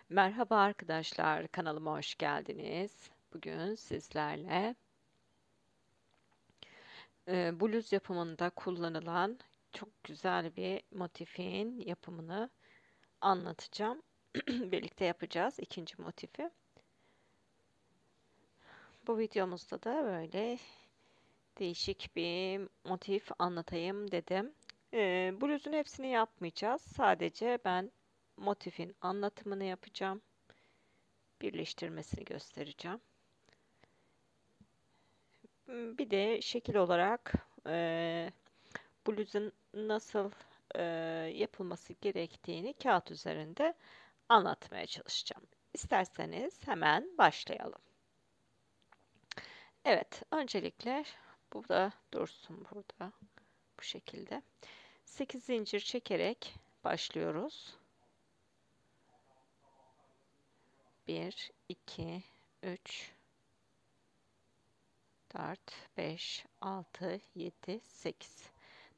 Merhaba arkadaşlar, kanalıma hoş geldiniz. Bugün sizlerle bluz yapımında kullanılan çok güzel bir motifin yapımını anlatacağım. Birlikte yapacağız ikinci motifi. Bu videomuzda da böyle değişik bir motif anlatayım dedim. Bluzun hepsini yapmayacağız. Sadece ben motifin anlatımını yapacağım. Birleştirmesini göstereceğim. Bir de şekil olarak bluzun nasıl yapılması gerektiğini kağıt üzerinde anlatmaya çalışacağım. İsterseniz hemen başlayalım. Evet, öncelikle bu da dursun burada bu şekilde. 8 zincir çekerek başlıyoruz. 1, 2, 3, 4, 5, 6, 7, 8.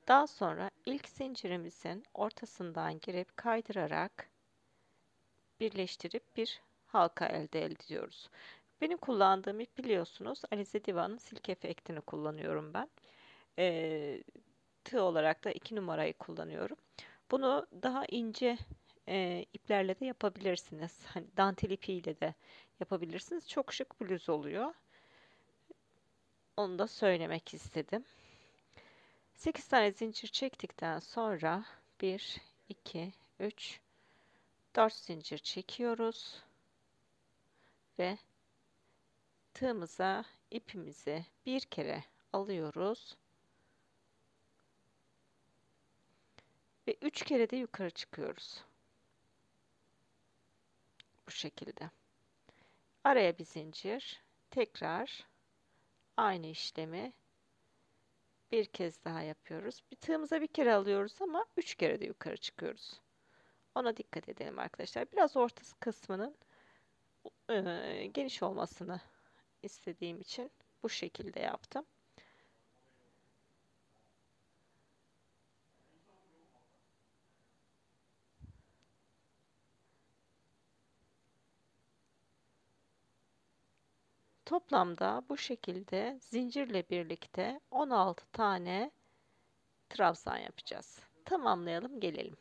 Daha sonra ilk zincirimizin ortasından girip kaydırarak birleştirip bir halka elde ediyoruz. Benim kullandığım ip biliyorsunuz Alize Diva'nın silk efektini kullanıyorum ben. Tığ olarak da 2 numarayı kullanıyorum. Bunu daha ince iplerle de yapabilirsiniz. Hani dantel ipiyle de yapabilirsiniz. Çok şık bluz oluyor. Onu da söylemek istedim. 8 tane zincir çektikten sonra 1, 2, 3, 4 zincir çekiyoruz ve tığımıza ipimizi bir kere alıyoruz ve 3 kere de yukarı çıkıyoruz. Bu şekilde. Araya bir zincir, tekrar aynı işlemi bir kez daha yapıyoruz. Bir tığımıza bir kere alıyoruz ama 3 kere de yukarı çıkıyoruz. Ona dikkat edelim arkadaşlar. Biraz ortası kısmının geniş olmasını istediğim için bu şekilde yaptım. Toplamda bu şekilde zincirle birlikte 16 tane trabzan yapacağız. Tamamlayalım gelelim.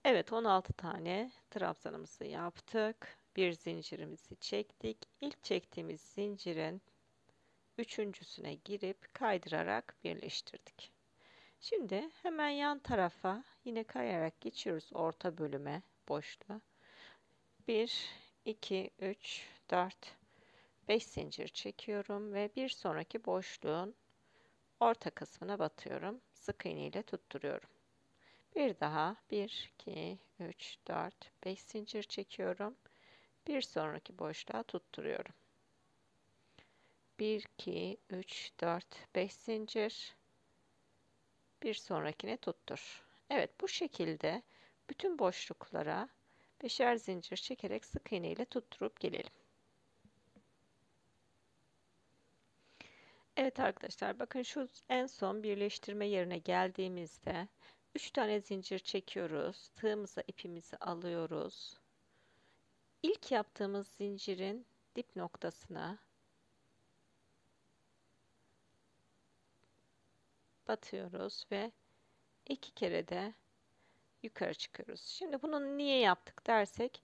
Evet, 16 tane trabzanımızı yaptık. Bir zincirimizi çektik. İlk çektiğimiz zincirin üçüncüsüne girip kaydırarak birleştirdik. Şimdi hemen yan tarafa yine kayarak geçiyoruz orta bölüme, boşluğa. 1, 2, 3, 4, 5 zincir çekiyorum ve bir sonraki boşluğun orta kısmına batıyorum. Sık iğne ile tutturuyorum. Bir daha 1, 2, 3, 4, 5 zincir çekiyorum. Bir sonraki boşluğa tutturuyorum. 1, 2, 3, 4, 5 zincir. Bir sonrakine tuttur. Evet, bu şekilde bütün boşluklara beşer zincir çekerek sık iğne ile tutturup gelelim. Evet arkadaşlar, bakın şu en son birleştirme yerine geldiğimizde 3 tane zincir çekiyoruz. Tığımıza ipimizi alıyoruz. İlk yaptığımız zincirin dip noktasına batıyoruz ve 2 kere de yukarı çıkıyoruz. Şimdi bunu niye yaptık dersek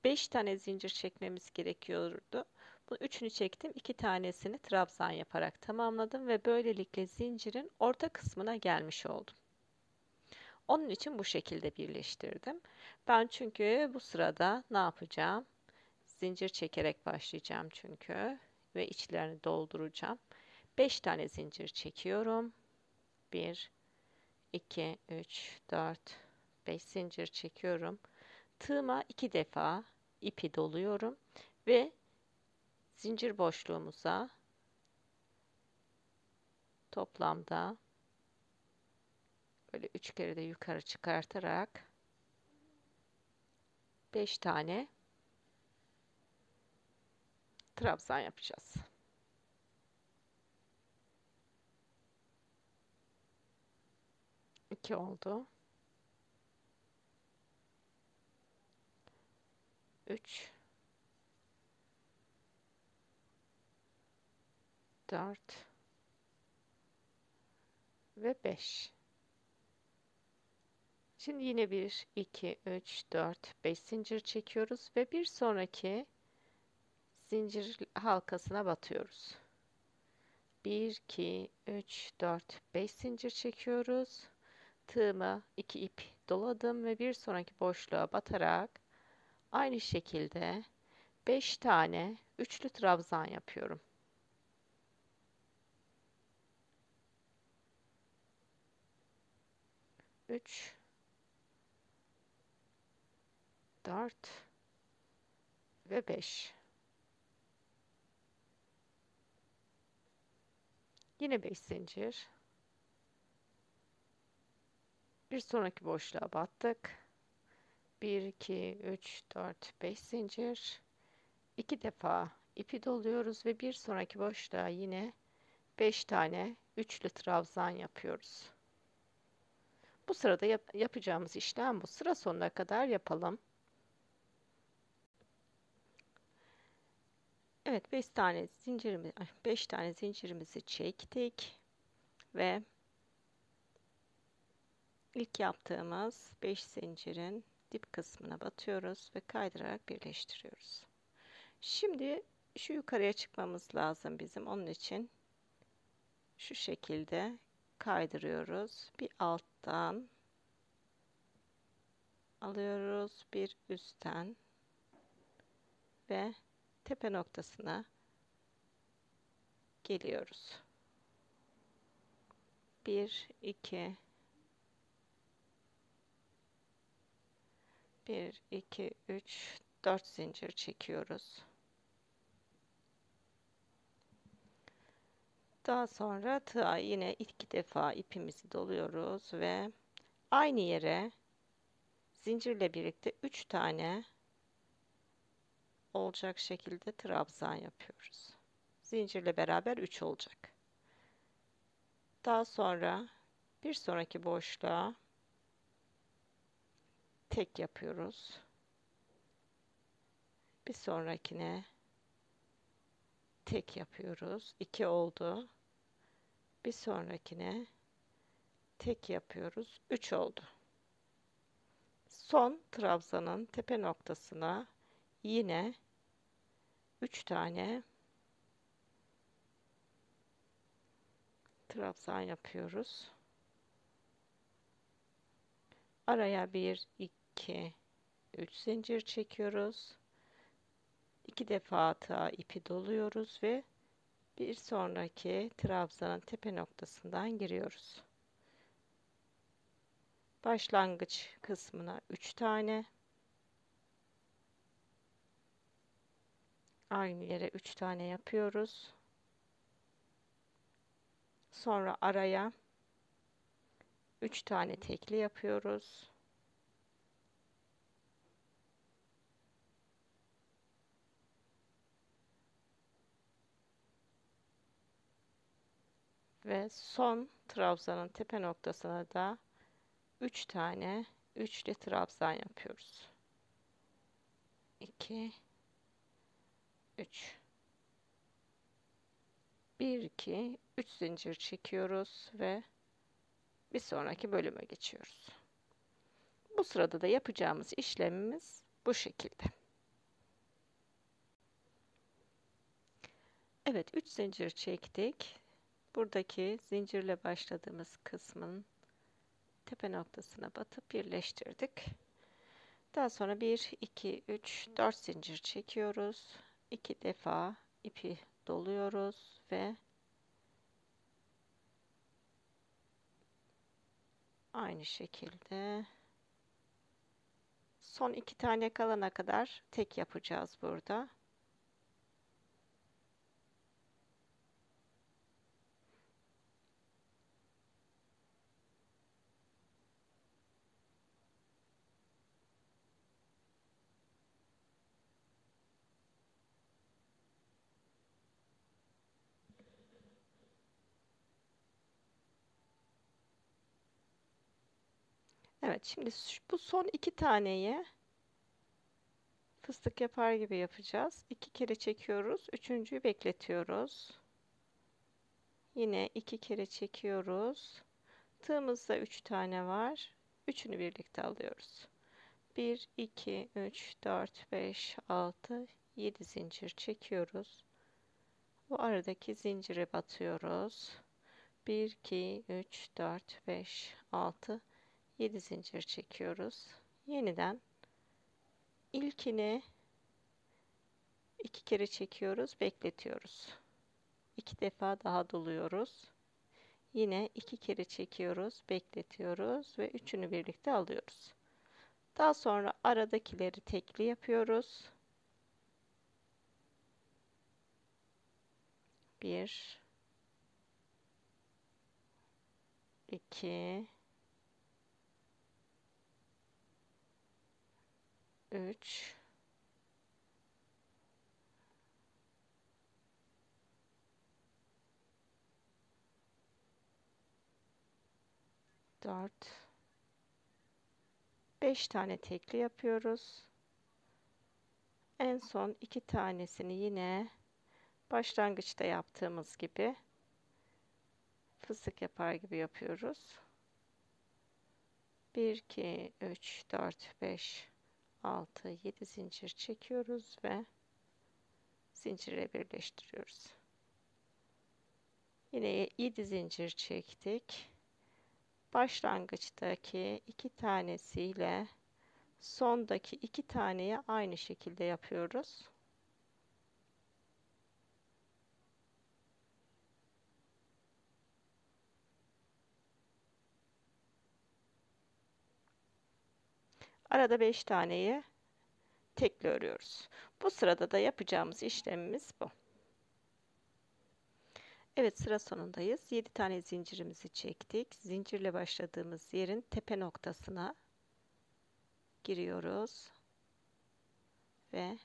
5 tane zincir çekmemiz gerekiyordu. Bu üçünü çektim. 2 tanesini trabzan yaparak tamamladım ve böylelikle zincirin orta kısmına gelmiş oldum. Onun için bu şekilde birleştirdim. Ben çünkü bu sırada ne yapacağım? Zincir çekerek başlayacağım çünkü ve içlerini dolduracağım. 5 tane zincir çekiyorum. 1, 2, 3, 4, 5 zincir çekiyorum. Tığıma 2 defa ipi doluyorum ve zincir boşluğumuza toplamda böyle 3 kere de yukarı çıkartarak 5 tane trabzan yapacağız. 2 oldu. 3, 4 ve 5. Şimdi yine 1, 2, 3, 4, 5 zincir çekiyoruz ve bir sonraki zincir halkasına batıyoruz. 1, 2, 3, 4, 5 zincir çekiyoruz. Tığıma 2 ip doladım ve bir sonraki boşluğa batarak aynı şekilde 5 tane üçlü trabzan yapıyorum. 3, 4 ve 5. Yine 5 zincir. Bir sonraki boşluğa battık. 1, 2, 3, 4, 5 zincir. 2 defa ipi doluyoruz ve bir sonraki boşluğa yine 5 tane üçlü trabzan yapıyoruz. Bu sırada yapacağımız işlem bu. Sıra sonuna kadar yapalım. Evet, 5 tane zincirimizi çektik ve ilk yaptığımız 5 zincirin dip kısmına batıyoruz ve kaydırarak birleştiriyoruz. Şimdi şu yukarıya çıkmamız lazım bizim. Onun için şu şekilde kaydırıyoruz. Bir alttan alıyoruz, bir üstten ve tepe noktasına geliyoruz. 1, 2, 1, 2, 3, 4 zincir çekiyoruz. Daha sonra tığa yine 2 defa ipimizi doluyoruz ve aynı yere zincirle birlikte 3 tane olacak şekilde trabzan yapıyoruz. Zincirle beraber 3 olacak. Daha sonra bir sonraki boşluğa tek yapıyoruz. Bir sonrakine tek yapıyoruz. 2 oldu. Bir sonrakine tek yapıyoruz. 3 oldu. Son trabzanın tepe noktasına yine 3 tane trabzan yapıyoruz. Araya 1, 2, 3 zincir çekiyoruz. 2 defa tığa ipi doluyoruz ve bir sonraki trabzanın tepe noktasından giriyoruz. Başlangıç kısmına 3 tane, aynı yere 3 tane yapıyoruz. Sonra araya 3 tane tekli yapıyoruz. Ve son trabzanın tepe noktasına da 3 tane üçlü trabzan yapıyoruz. 2, 3. 1, 2, 3 zincir çekiyoruz ve bir sonraki bölüme geçiyoruz. Bu sırada da yapacağımız işlemimiz bu şekilde. Evet, 3 zincir çektik. Buradaki zincirle başladığımız kısmın tepe noktasına batıp birleştirdik. Daha sonra 1, 2, 3, 4 zincir çekiyoruz. 2 defa ipi doluyoruz ve aynı şekilde son 2 tane kalana kadar tek yapacağız burada. Evet, şimdi bu son 2 taneyi Fıstık yapar gibi yapacağız. 2 kere çekiyoruz. Üçüncüyü bekletiyoruz. Yine 2 kere çekiyoruz. Tığımızda 3 tane var. Üçünü birlikte alıyoruz. 1, 2, 3, 4, 5, 6, 7 zincir çekiyoruz. Bu aradaki zincire batıyoruz. 1, 2, 3, 4, 5, 6, 7 zincir çekiyoruz. Yeniden ilkini 2 kere çekiyoruz, bekletiyoruz. 2 defa daha doluyoruz. Yine 2 kere çekiyoruz, bekletiyoruz ve üçünü birlikte alıyoruz. Daha sonra aradakileri tekli yapıyoruz. 1, 2, 3, 4, 5 tane tekli yapıyoruz. En son 2 tanesini yine başlangıçta yaptığımız gibi fıstık yapar gibi yapıyoruz. 1, 2, 3, 4, 5, 6, 7 zincir çekiyoruz ve zincire birleştiriyoruz. Yine 7 zincir çektik. Başlangıçtaki 2 tanesiyle sondaki 2 taneyi aynı şekilde yapıyoruz. Arada 5 taneyi tekli örüyoruz. Bu sırada da yapacağımız işlemimiz bu. Evet, sıra sonundayız. 7 tane zincirimizi çektik. Zincirle başladığımız yerin tepe noktasına giriyoruz ve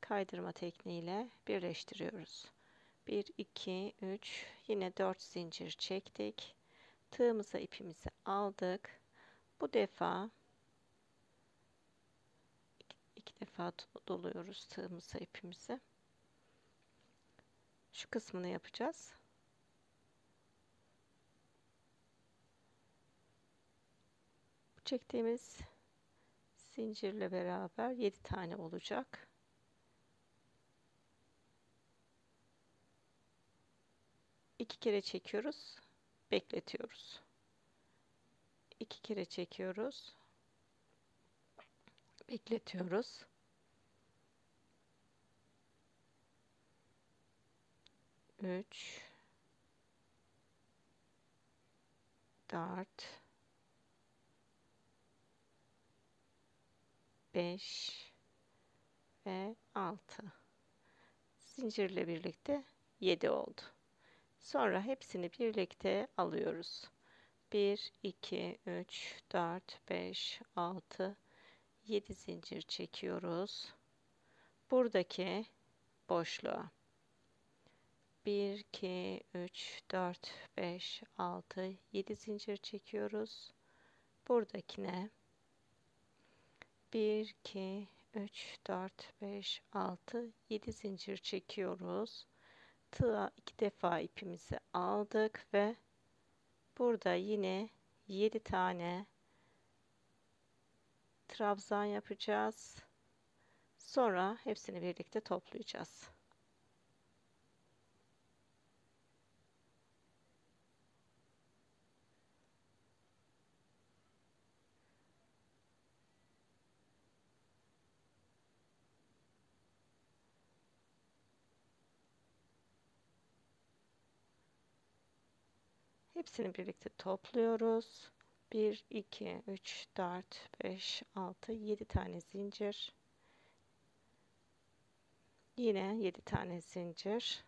kaydırma tekniğiyle birleştiriyoruz. 1, 2, 3, yine 4 zincir çektik. Tığımıza ipimizi aldık. Bu defa 2 defa doluyoruz tığımıza ipimizi. Şu kısmını yapacağız. Bu çektiğimiz zincirle beraber 7 tane olacak. İki kere çekiyoruz, bekletiyoruz. 2 kere çekiyoruz, bekletiyoruz. 3, 4, 5 ve 6. Zincirle birlikte 7 oldu. Sonra hepsini birlikte alıyoruz. 1, 2, 3, 4, 5, 6, 7 zincir çekiyoruz. Buradaki boşluğa 1, 2, 3, 4, 5, 6, 7 zincir çekiyoruz. Buradakine 1, 2, 3, 4, 5, 6, 7 zincir çekiyoruz. Tığa 2 defa ipimizi aldık ve burada yine 7 tane trabzan yapacağız. Sonra hepsini birlikte toplayacağız. Hepsini birlikte topluyoruz. 1, 2, 3, 4, 5, 6, 7 tane zincir. Yine 7 tane zincir.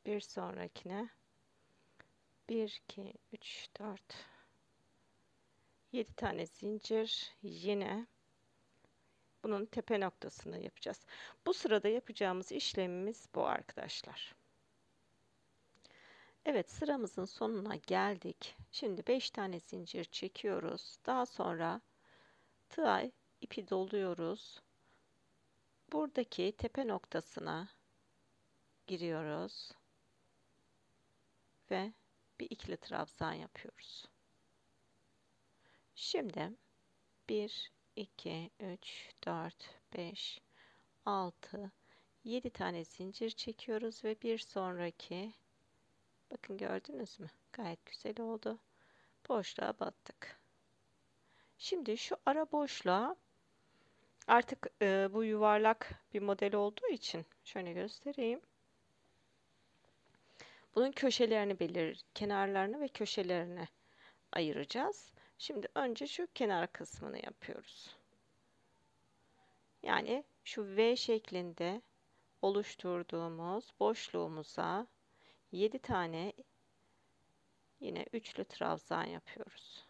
Bir sonrakine 1, 2, 3, 4, 7 tane zincir. Yine bunun tepe noktasını yapacağız. Bu sırada yapacağımız işlemimiz bu arkadaşlar. Evet, sıramızın sonuna geldik. Şimdi 5 tane zincir çekiyoruz. Daha sonra tığa ipi doluyoruz. Buradaki tepe noktasına giriyoruz ve bir ikili trabzan yapıyoruz. Şimdi 1, 2, 3, 4, 5, 6, 7 tane zincir çekiyoruz ve bir sonraki, bakın gördünüz mü? Gayet güzel oldu. Boşluğa battık. Şimdi şu ara boşluğa artık bu yuvarlak bir model olduğu için şöyle göstereyim. Bunun köşelerini kenarlarını ve köşelerini ayıracağız. Şimdi önce şu kenar kısmını yapıyoruz. Yani şu V şeklinde oluşturduğumuz boşluğumuza 7 tane yine üçlü trabzan yapıyoruz.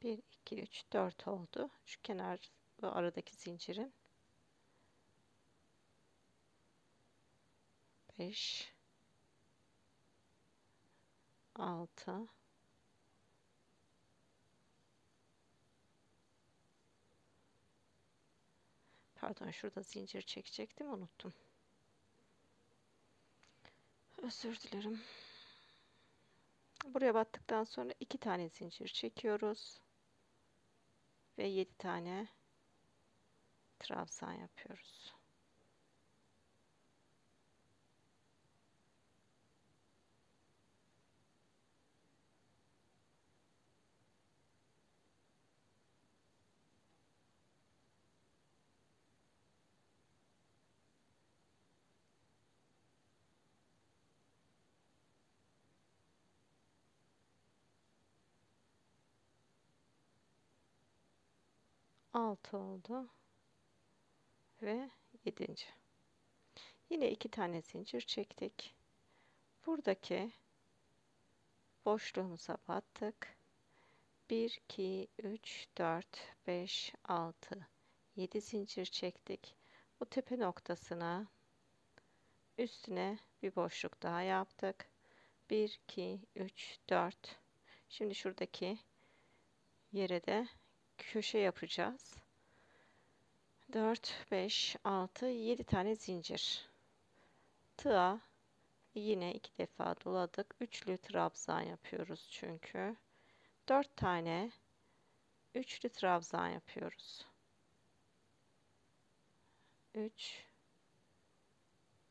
Bir, iki, üç, dört oldu. Şu kenar ve aradaki zincirin 5, 6, pardon, şurada zincir çekecektim, unuttum. Özür dilerim. Buraya battıktan sonra 2 tane zincir çekiyoruz ve 7 tane trabzan yapıyoruz. Altı oldu ve 7. Yine 2 tane zincir çektik. Buradaki boşluğumuza battık. 1, 2, 3, 4, 5, 6, 7 zincir çektik. Bu tepe noktasına üstüne bir boşluk daha yaptık. 1, 2, 3, 4. Şimdi şuradaki yere de köşe yapacağız. 4, 5, 6, 7 tane zincir. Tığa yine 2 defa doladık. Üçlü trabzan yapıyoruz çünkü. 4 tane üçlü trabzan yapıyoruz. 3,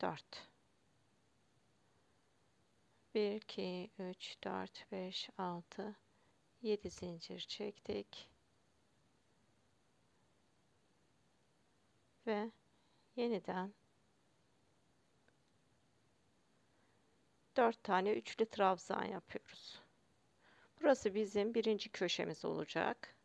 4. 1, 2, 3, 4, 5, 6, 7 zincir çektik. Ve yeniden 4 tane üçlü trabzan yapıyoruz. Burası bizim birinci köşemiz olacak.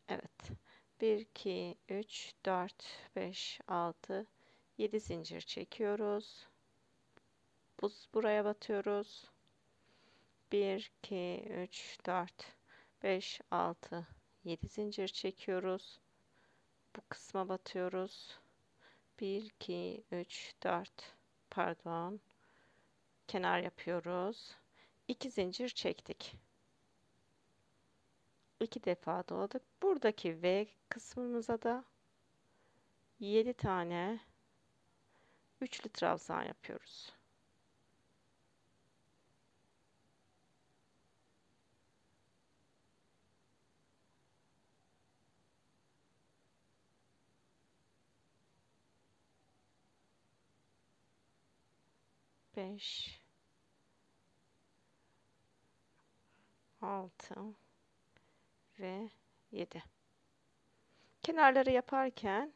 Evet. 1, 2, 3, 4, 5, 6, 7 zincir çekiyoruz. Buraya batıyoruz. 1, 2, 3, 4, 5, 6, 7 zincir çekiyoruz. Bu kısma batıyoruz. 1, 2, 3, 4, pardon. Kenar yapıyoruz. 2 zincir çektik. 2 defa doladık. Buradaki V kısmımıza da 7 tane üçlü trabzan yapıyoruz. Beş, 6 ve 7. Kenarları yaparken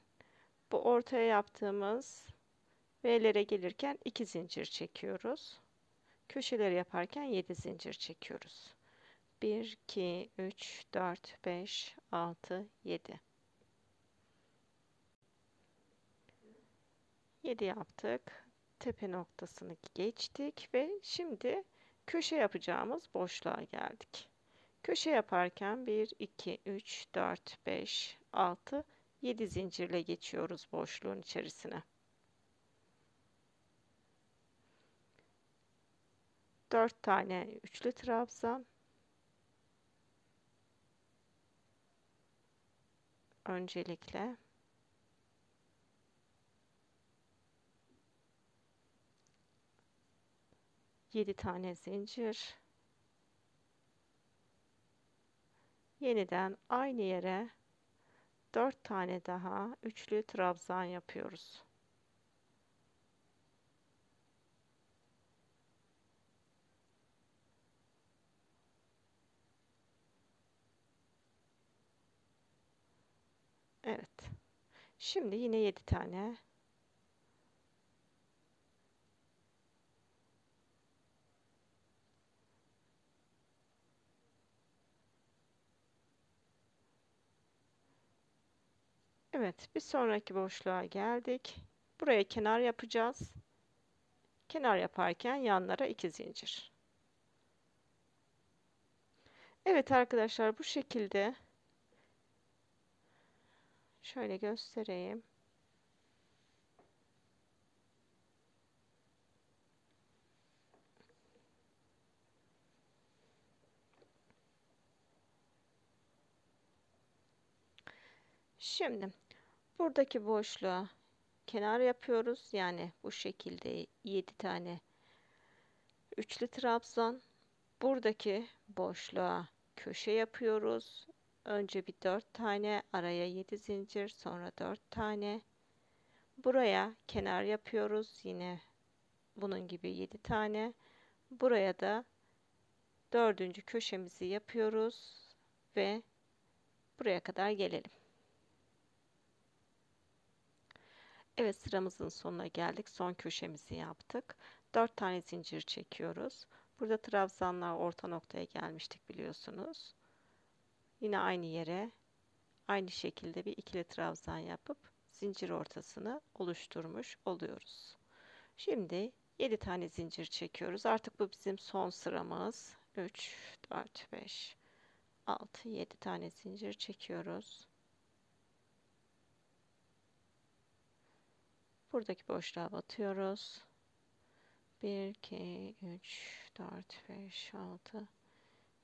bu ortaya yaptığımız V'lere gelirken 2 zincir çekiyoruz. Köşeleri yaparken 7 zincir çekiyoruz. 1, 2, 3, 4, 5, 6, 7. 7 yaptık. Tepe noktasını geçtik ve şimdi köşe yapacağımız boşluğa geldik. Köşe yaparken 1, 2, 3, 4, 5, 6, 7 zincirle geçiyoruz boşluğun içerisine. 4 tane üçlü trabzan. Öncelikle 7 tane zincir. Yeniden aynı yere 4 tane daha üçlü trabzan yapıyoruz. Evet. Şimdi yine 7 tane. Evet, bir sonraki boşluğa geldik. Buraya kenar yapacağız. Kenar yaparken yanlara 2 zincir. Evet arkadaşlar, bu şekilde şöyle göstereyim. Şimdi buradaki boşluğa kenar yapıyoruz. Yani bu şekilde 7 tane üçlü trabzan. Buradaki boşluğa köşe yapıyoruz. Önce bir 4 tane, araya 7 zincir, sonra 4 tane. Buraya kenar yapıyoruz. Yine bunun gibi 7 tane. Buraya da dördüncü köşemizi yapıyoruz ve buraya kadar gelelim. Evet, sıramızın sonuna geldik. Son köşemizi yaptık. 4 tane zincir çekiyoruz. Burada trabzanlar orta noktaya gelmiştik biliyorsunuz. Yine aynı yere aynı şekilde bir ikili trabzan yapıp zincir ortasını oluşturmuş oluyoruz. Şimdi 7 tane zincir çekiyoruz. Artık bu bizim son sıramız. 3, 4, 5, 6, 7 tane zincir çekiyoruz. Buradaki boşluğa batıyoruz. 1, 2, 3, 4, 5, 6,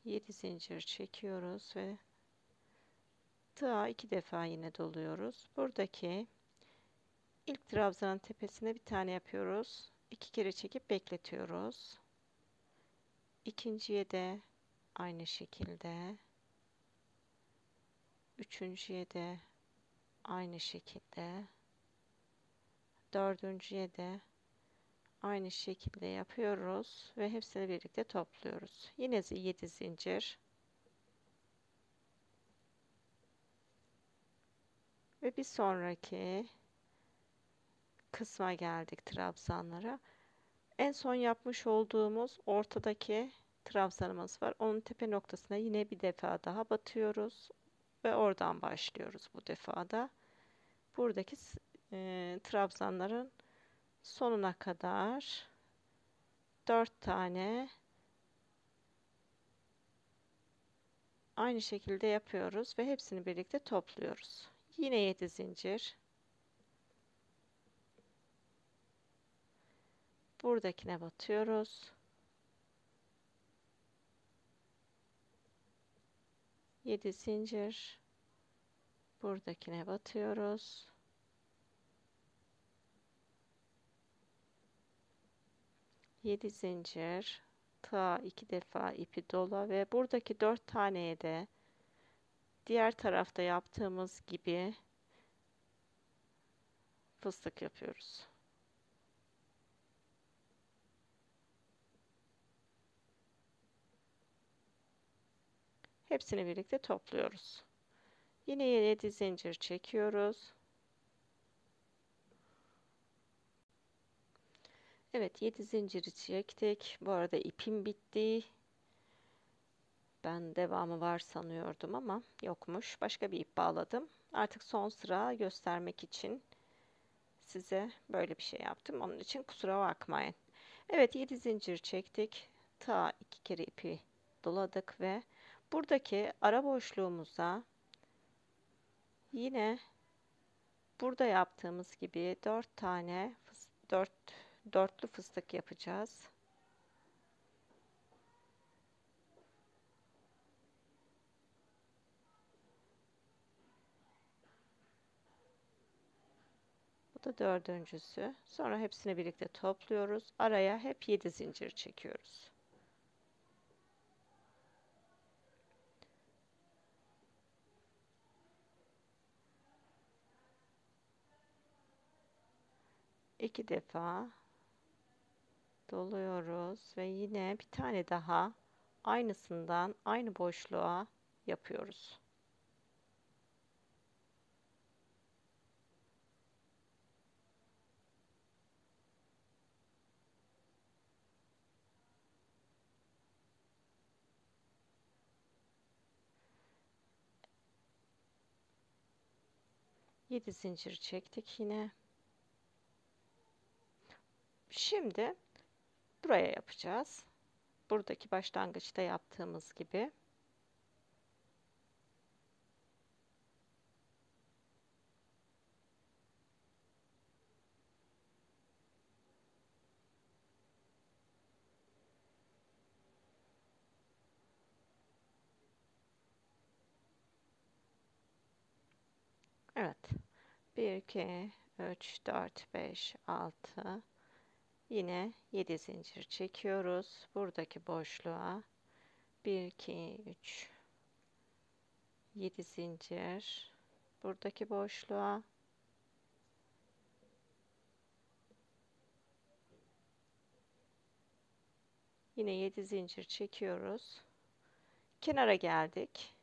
7 zincir çekiyoruz ve tığa 2 defa yine doluyoruz. Buradaki ilk trabzanın tepesine bir tane yapıyoruz. 2 kere çekip bekletiyoruz. İkinciye de aynı şekilde. Üçüncüye de aynı şekilde. Dördüncüye de aynı şekilde yapıyoruz ve hepsini birlikte topluyoruz. Yine 7 zincir ve bir sonraki kısma geldik trabzanlara. En son yapmış olduğumuz ortadaki trabzanımız var. Onun tepe noktasına yine bir defa daha batıyoruz ve oradan başlıyoruz bu defada. Buradaki trabzanların sonuna kadar 4 tane aynı şekilde yapıyoruz ve hepsini birlikte topluyoruz. Yine 7 zincir. Buradakine batıyoruz. 7 zincir. Buradakine batıyoruz. 7 zincir. Ta 2 defa ipi dola ve buradaki 4 taneye de diğer tarafta yaptığımız gibi fıstık yapıyoruz. Hepsini birlikte topluyoruz. Yine 7 zincir çekiyoruz. Evet, 7 zinciri çektik. Bu arada ipim bitti. Ben devamı var sanıyordum ama yokmuş. Başka bir ip bağladım. Artık son sıra göstermek için size böyle bir şey yaptım. Onun için kusura bakmayın. Evet, 7 zincir çektik. Ta 2 kere ipi doladık ve buradaki ara boşluğumuza yine burada yaptığımız gibi 4 tane 4 dörtlü fıstık yapacağız. Bu da dördüncüsü. Sonra hepsini birlikte topluyoruz. Araya hep 7 zincir çekiyoruz. İki defa doluyoruz ve yine bir tane daha aynısından aynı boşluğa yapıyoruz. Yedi zincir çektik yine. Şimdi buraya yapacağız. Buradaki başlangıçta yaptığımız gibi. Evet. 1, 2, 3, 4, 5, 6. Yine 7 zincir çekiyoruz. Buradaki boşluğa 1, 2, 3, 7 zincir. Buradaki boşluğa yine 7 zincir çekiyoruz. Kenara geldik.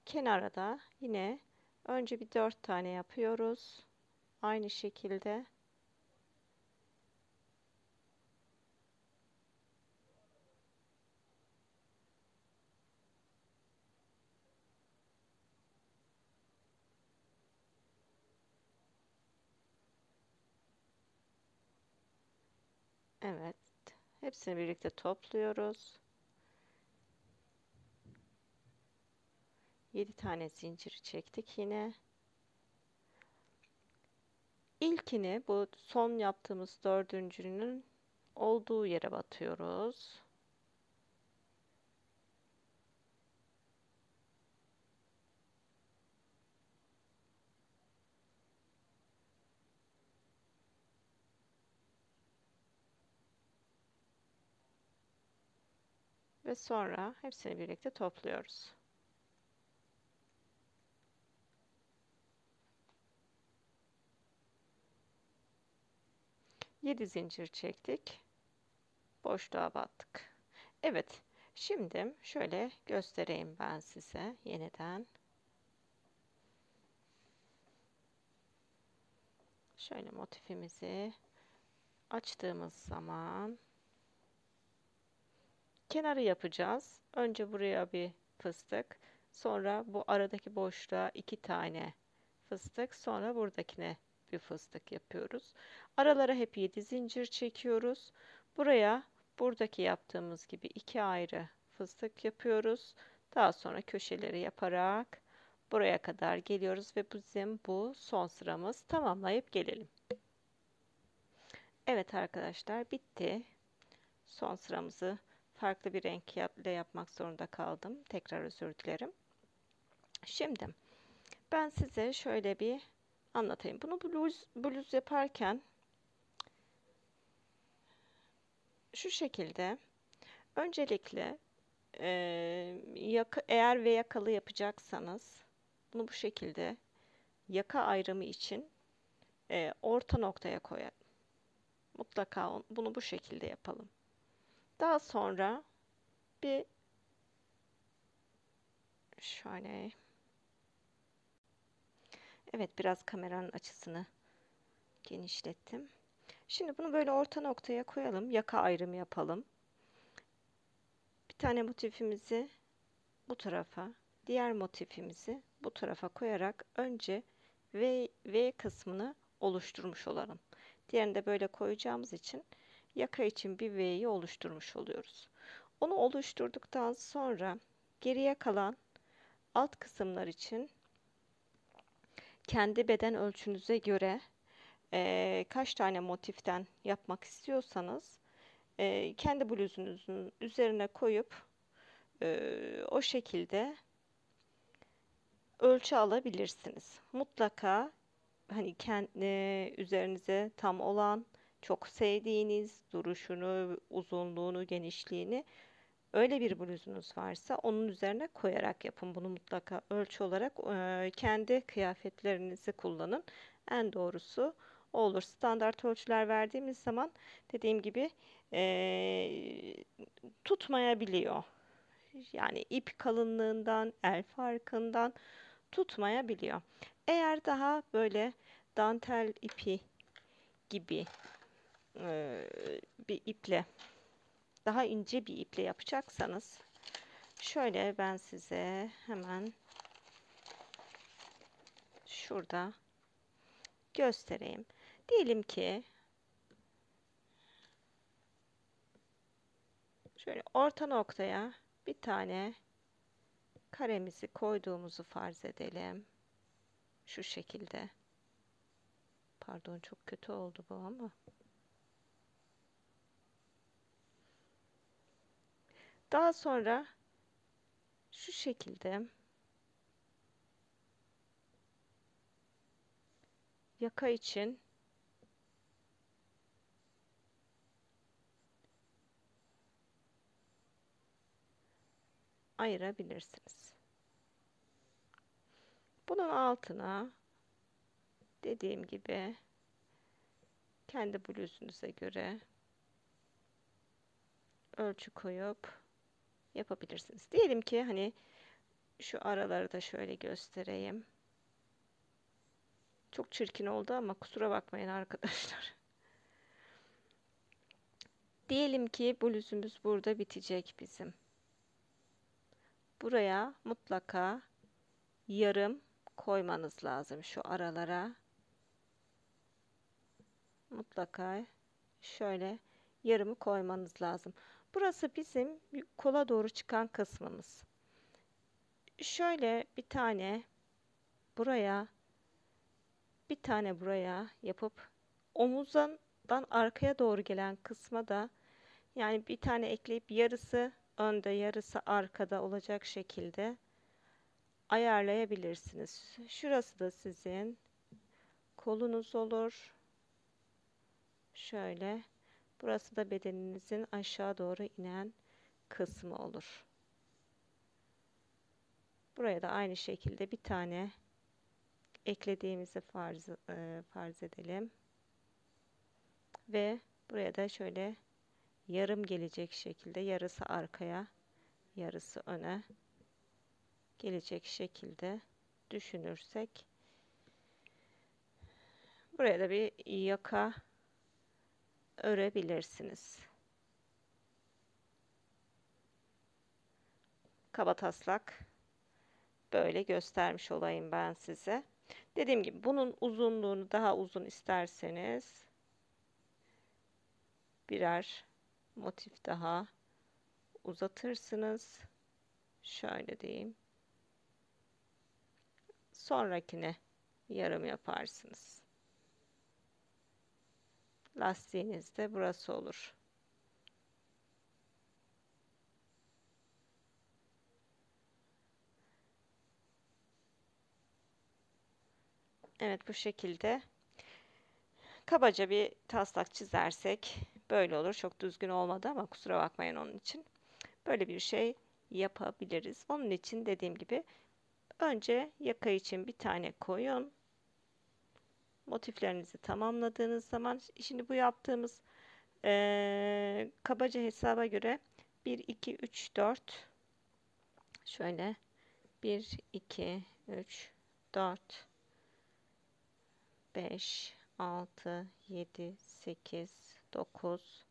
Kenara da yine önce bir 4 tane yapıyoruz. Aynı şekilde. Evet. Hepsini birlikte topluyoruz. 7 tane zincir çektik yine. İlkini bu son yaptığımız dördüncünün olduğu yere batıyoruz. Ve sonra hepsini birlikte topluyoruz. Yedi zincir çektik. Boşluğa battık. Evet. Şimdi şöyle göstereyim ben size yeniden. Şöyle motifimizi açtığımız zaman kenarı yapacağız. Önce buraya bir fıstık, sonra bu aradaki boşluğa 2 tane fıstık, sonra buradakine bir fıstık yapıyoruz. Aralara hep 7 zincir çekiyoruz. Buraya buradaki yaptığımız gibi 2 ayrı fıstık yapıyoruz. Daha sonra köşeleri yaparak buraya kadar geliyoruz ve bizim bu son sıramız. Tamamlayıp gelelim. Evet arkadaşlar, bitti. Son sıramızı farklı bir renkle yapmak zorunda kaldım. Tekrar özür dilerim. Şimdi ben size şöyle bir anlatayım. Bunu bluz yaparken şu şekilde öncelikle eğer ve yakalı yapacaksanız bunu bu şekilde yaka ayrımı için orta noktaya koyalım. Mutlaka bunu bu şekilde yapalım. Daha sonra bir şöyle, evet, biraz kameranın açısını genişlettim. Şimdi bunu böyle orta noktaya koyalım. Yaka ayrımı yapalım. Bir tane motifimizi bu tarafa, diğer motifimizi bu tarafa koyarak önce V kısmını oluşturmuş olalım. Diğerini de böyle koyacağımız için yaka için bir V'yi oluşturmuş oluyoruz. Onu oluşturduktan sonra geriye kalan alt kısımlar için kendi beden ölçünüze göre kaç tane motiften yapmak istiyorsanız kendi bluzunuzun üzerine koyup o şekilde ölçü alabilirsiniz. Mutlaka hani kendi üzerinize tam olan, çok sevdiğiniz duruşunu, uzunluğunu, genişliğini öyle bir bluzunuz varsa onun üzerine koyarak yapın. Bunu mutlaka ölçü olarak kendi kıyafetlerinizi kullanın. En doğrusu o olur. Standart ölçüler verdiğimiz zaman dediğim gibi tutmayabiliyor. Yani ip kalınlığından, el farkından tutmayabiliyor. Eğer daha böyle dantel ipi gibi e, bir iple, daha ince bir iple yapacaksanız, şöyle ben size hemen şurada göstereyim. Diyelim ki şöyle orta noktaya bir tane karemizi koyduğumuzu farz edelim. Şu şekilde. Pardon, çok kötü oldu bu ama. Daha sonra şu şekilde yaka için ayırabilirsiniz. Bunun altına dediğim gibi kendi bluzunuza göre ölçü koyup yapabilirsiniz. Diyelim ki hani şu araları da şöyle göstereyim. Çok çirkin oldu ama kusura bakmayın arkadaşlar. Diyelim ki bluzumuz burada bitecek bizim. Buraya mutlaka yarım koymanız lazım, şu aralara. Mutlaka şöyle yarımı koymanız lazım. Burası bizim kola doğru çıkan kısmımız. Şöyle bir tane buraya, bir tane buraya yapıp omuzdan arkaya doğru gelen kısma da yani bir tane ekleyip yarısı önde yarısı arkada olacak şekilde ayarlayabilirsiniz. Şurası da sizin kolunuz olur. Şöyle. Burası da bedeninizin aşağı doğru inen kısmı olur. Buraya da aynı şekilde bir tane eklediğimizi farz edelim. Ve buraya da şöyle yarım gelecek şekilde, yarısı arkaya, yarısı öne gelecek şekilde düşünürsek, buraya da bir yaka örebilirsiniz. Kabataslak böyle göstermiş olayım ben size. Dediğim gibi bunun uzunluğunu daha uzun isterseniz birer motif daha uzatırsınız. Şöyle diyeyim. Sonrakine yarım yaparsınız. Lastiğiniz de burası olur. Evet, bu şekilde kabaca bir taslak çizersek böyle olur. Çok düzgün olmadı ama kusura bakmayın onun için. Böyle bir şey yapabiliriz. Onun için dediğim gibi önce yaka için bir tane koyun. Motiflerinizi tamamladığınız zaman, şimdi bu yaptığımız kabaca hesaba göre 1, 2, 3, 4 şöyle 1, 2, 3, 4, 5, 6, 7, 8, 9,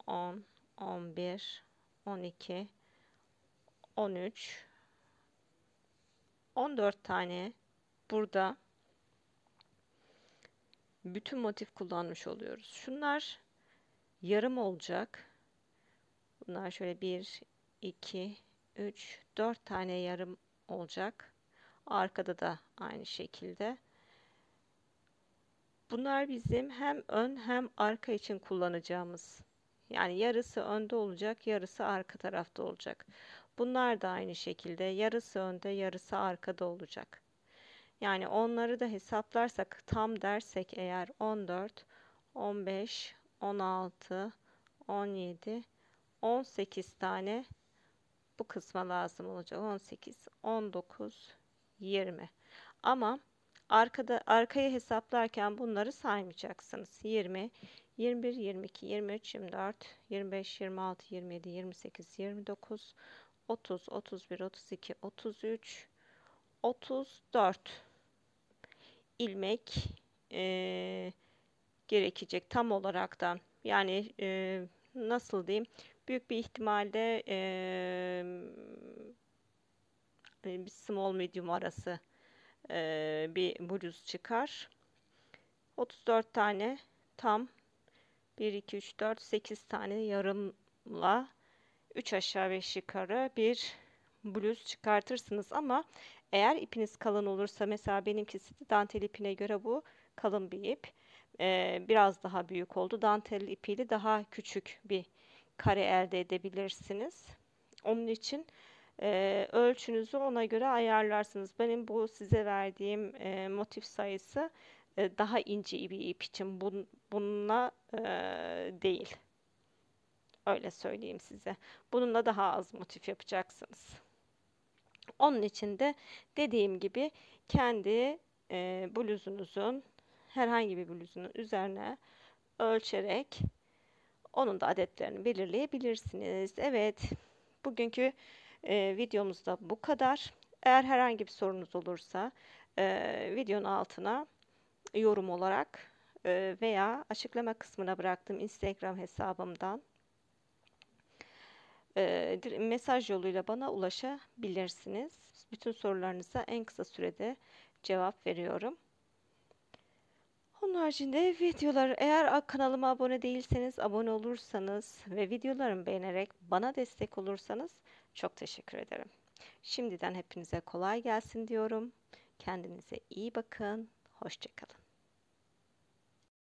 10, 11, 12, 13, 14 tane burada bütün motif kullanmış oluyoruz. Şunlar yarım olacak. Bunlar şöyle 1, 2, 3, 4 tane yarım olacak. Arkada da aynı şekilde. Bunlar bizim hem ön hem arka için kullanacağımız. Yani yarısı önde olacak, yarısı arka tarafta olacak. Bunlar da aynı şekilde yarısı önde, yarısı arkada olacak. Yani onları da hesaplarsak tam dersek eğer 14, 15, 16, 17, 18 tane bu kısma lazım olacak. 18, 19, 20. Ama arkayı hesaplarken bunları saymayacaksınız. 20, 21, 22, 23, 24, 25, 26, 27, 28, 29, 30, 31, 32, 33, 34 ilmek gerekecek tam olaraktan. Yani nasıl diyeyim? Büyük bir ihtimalle bir small medium arası bir bluz çıkar. 34 tane tam 1, 2, 3, 4, 8 tane yarımla 3 aşağı 5 yukarı bir bluz çıkartırsınız ama eğer ipiniz kalın olursa mesela benimkisi de dantel ipine göre bu kalın bir ip. Biraz daha büyük oldu. Dantel ipiyle daha küçük bir kare elde edebilirsiniz. Onun için ölçünüzü ona göre ayarlarsınız. Benim bu size verdiğim motif sayısı daha ince bir ip için bununla değil. Öyle söyleyeyim size. Bununla daha az motif yapacaksınız. Onun için de dediğim gibi kendi bluzunuzun herhangi bir bluzunun üzerine ölçerek onun da adetlerini belirleyebilirsiniz. Evet, bugünkü videomuz da bu kadar. Eğer herhangi bir sorunuz olursa videonun altına yorum olarak veya açıklama kısmına bıraktığım Instagram hesabımdan mesaj yoluyla bana ulaşabilirsiniz. Bütün sorularınıza en kısa sürede cevap veriyorum. Onun haricinde videoları eğer kanalıma abone değilseniz abone olursanız ve videolarımı beğenerek bana destek olursanız çok teşekkür ederim. Şimdiden hepinize kolay gelsin diyorum. Kendinize iyi bakın. Hoşça kalın.